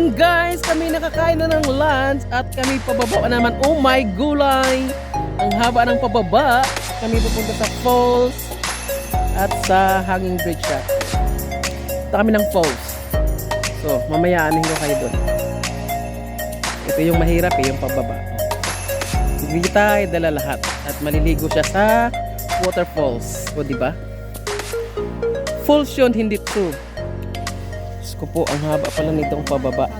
Ayun guys, kami nakakain na ng lunch at kami pababa naman. Oh my gulay! Ang haba ng pababa. Kami pupunta sa falls at sa hanging bridge siya. Ito kami ng falls. So, mamaya amin ko kayo doon. Ito yung mahirap yung pababa. Hindi tayo dala lahat at maliligo siya sa waterfalls. O diba? Falls yun, hindi true. Diyos ko po, ang haba pala nitong pababa.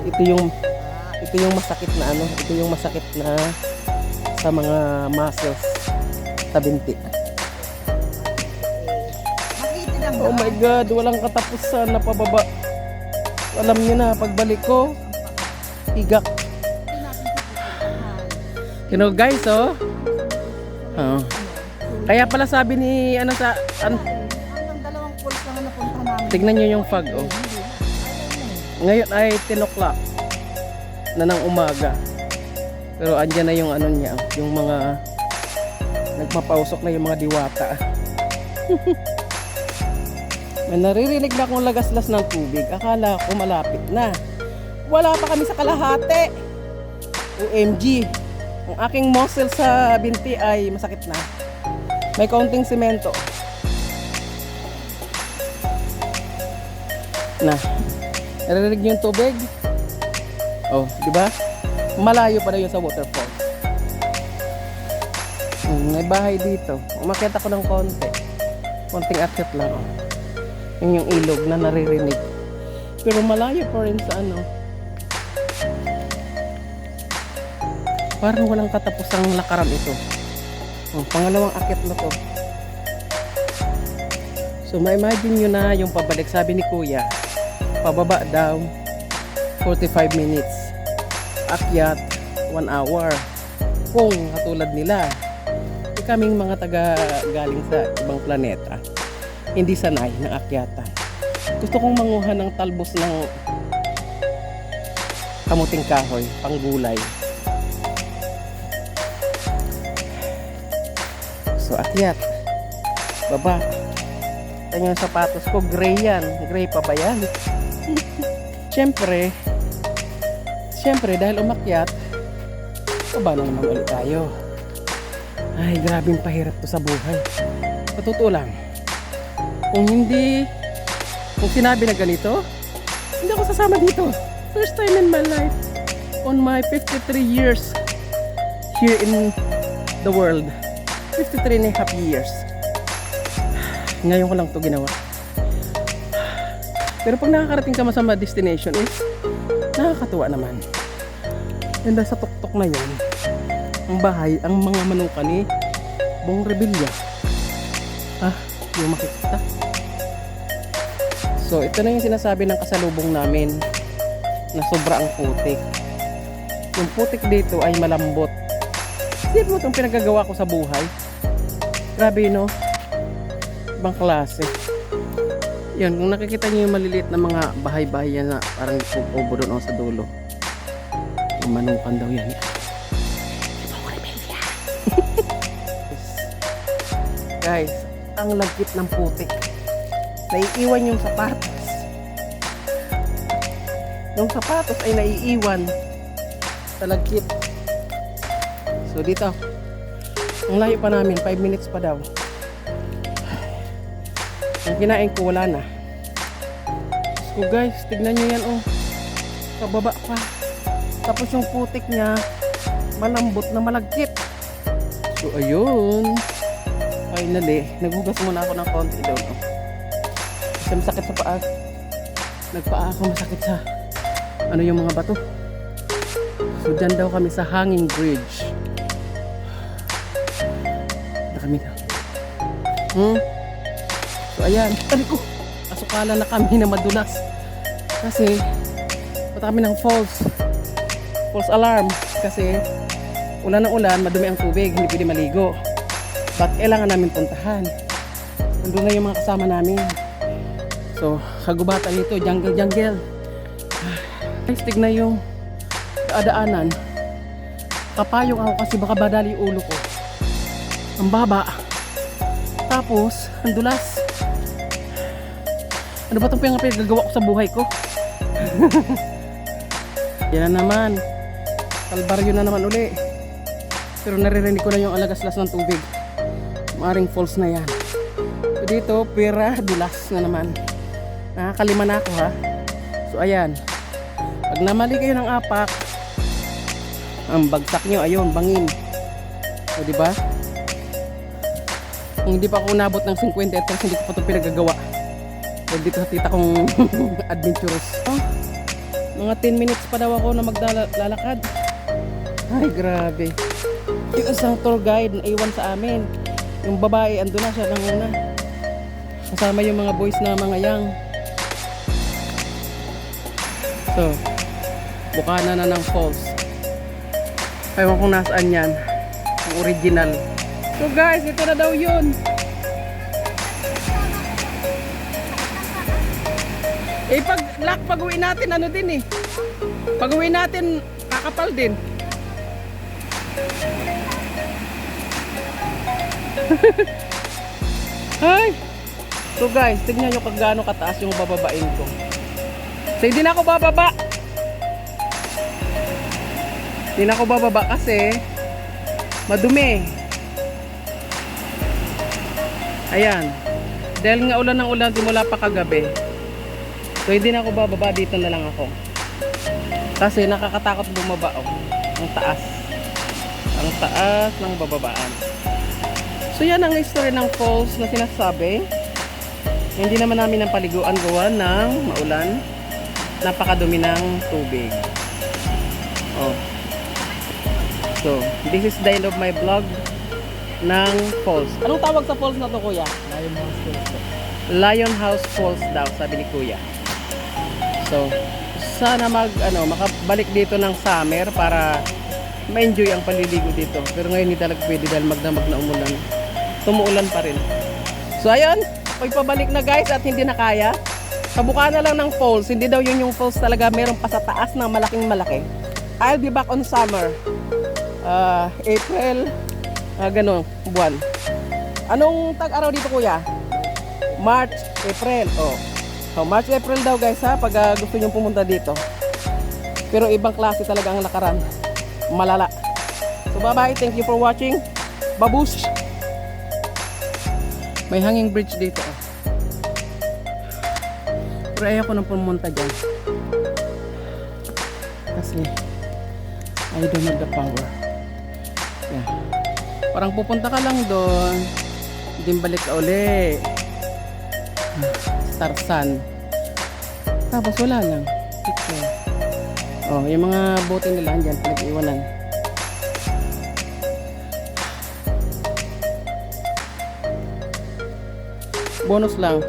Ito yung masakit na ano, ito yung masakit na sa mga muscles sa binti. Oh my God, walang katapusan na pababa. Alam niyo na, pagbalik ko, higak. You know guys, oh. Kaya pala sabi ni tignan nyo yung fog, oh. Ngayon ay 10 o'clock na ng umaga. Pero andyan na yung ano niya, yung mga nagpapausok na yung mga diwata. May naririnig na akong lagaslas ng tubig. Akala ko malapit na. Wala pa kami sa kalahati. OMG. Ang aking muscle sa binti ay masakit na. May kaunting semento. Na. Naririnig niyo yung tubig? Oh, di ba? Malayo pa na yun sa waterfall. May bahay dito. Umakyat ako ng konti. Konting akyat lang, oh. Yun yung ilog na naririnig. Pero malayo pa rin sa ano. Parang walang katapusang lakaran ito. Oh, pangalawang akyat na to. So ma-imagine nyo na yung pabalik. Sabi ni Kuya, pababa daw 45 minutes. Akyat 1 hour. Kung katulad nila, kaming mga taga galing sa ibang planeta, hindi sanay ng akyatan. Gusto kong manguha ng talbos ng kamuting kahoy, panggulay. So akyat, baba. Yan yung sapatos ko, gray yan. Gray pa ba yan? Siyempre dahil umakyat, baba na naman ulit tayo. Ay, grabing pahirap to sa buhay. Sa totoo lang, kung sinabi na ganito, hindi ako sasama dito. First time in my life, on my 53 years here in the world. 53 and a half years. Ngayon ko lang to ginawa. Pero pag nakakarating ka sa destination is nakakatuwa naman. And sa tuktok na yun, ang bahay, ang mga manuka ni Bong Revilla. Yung makikita. So, ito na yung sinasabi ng kasalubong namin na sobra ang putik. Yung putik dito ay malambot. Sino mo itong pinagagawa ko sa buhay? Grabe, no? Ibang klase. Yun, kung nakikita niyo yung maliliit na mga bahay-bahay yan na parang kubo doon sa dulo. Yung manukan daw yan. Guys, ang lagkit ng putik. Naiiwan yung sapatos. Yung sapatos ay naiiwan sa lagkit. So dito, ang layo pa namin, 5 minutes pa daw. Ang kinain ko wala na. So guys, tignan nyo yan, oh. Pababa pa. Tapos yung putik niya malambot na malagkit. So ayun. Finally, naghugas muna ako ng konti doon. Oh. Kasi masakit sa paa. Nagpaa ako, masakit sa ano yung mga bato. So dyan daw kami sa hanging bridge. Na kami na. So ayan, tabi ko. Asukala na kami na madulas. Kasi punta kami ng falls alarm. Kasi ulan ng ulan, madumi ang tubig, hindi pwede maligo. But kailangan namin puntahan. Nandun na yung mga kasama namin. So, kagubatan nito, jungle. Guys, tignan yung daanan. Kapayong ako kasi baka badali ulo ko. Ang baba. Tapos, ang dulas. Ano ba itong pinagagawa ko sa buhay ko? Yan na naman. Kalbaryo na naman uli. Pero naririnig ko na yung alagaslas ng tubig. Maring falls na yan. So dito, Pera Dulas na naman. Nakakalima na ako ha. So ayan. Pag namali kayo ng apak, ang bagsak nyo, ayun, bangin. So diba? Kung hindi pa ako nabot ng 50 hectares, hindi ko pa ito pinagagawa. Dahil dito sa tita kong adventurous. Oh, mga 10 minutes pa daw ako na maglalakad. Ay, grabe. Yung isang tour guide na iwan sa amin. Yung babae, ando na siya nanguna. Kasama yung mga boys na mga young. So, bukana na ng falls. Ewan kung nasaan yan. Ang original. So guys, ito na daw yun. Eh pag uwi natin ano din eh. Pag uwi natin kakapal din. Ay. So guys, tignan nyo kung gaano kataas yung bababain ko. So hindi na ako bababa. Hindi na ako bababa kasi madumi. Ayan. Dahil nga ulan ng ulan simula pa kagabi. So hindi na ako bababa, dito na lang ako. Kasi nakakatakot bumaba oh. Ang taas. Ang taas ng bababaan. So yan ang history ng falls na sinasabi. Hindi naman namin ang paliguan gawa ng maulan. Napakadumi ng tubig. Oh. So, this is the end of my vlog ng falls. Anong tawag sa falls na to, kuya? Lion House Falls. Lion House Falls daw, sabi ni kuya. So, sana makabalik dito ng summer para ma-enjoy ang paliligo dito. Pero ngayon hindi talaga pwede dahil magdamag na umulan. Tumuulan pa rin. So, ayun. Pagpabalik na guys at hindi na kaya. Kabuka na lang ng falls. Hindi daw yun yung falls talaga. Meron pa sa taas na malaking malaki. I'll be back on summer. April. Ganun, buwan. Anong tag-araw dito kuya? March, April. Oh. So, March, April daw guys ha. Pag gusto nyo pumunta dito. Pero ibang klase talaga ang lakaran. Malala. So bye bye. Thank you for watching. Babush! May hanging bridge dito. Oh. Pero ayaw ko nang pumunta dyan. Kasi I don't have the power. Yeah. Parang pupunta ka lang doon. Hindi balik ka uli. Starsan. Tapos wala lang. Picture. Oh, yung mga bote nila andyan. Pinag-iwanan. Bonus lang.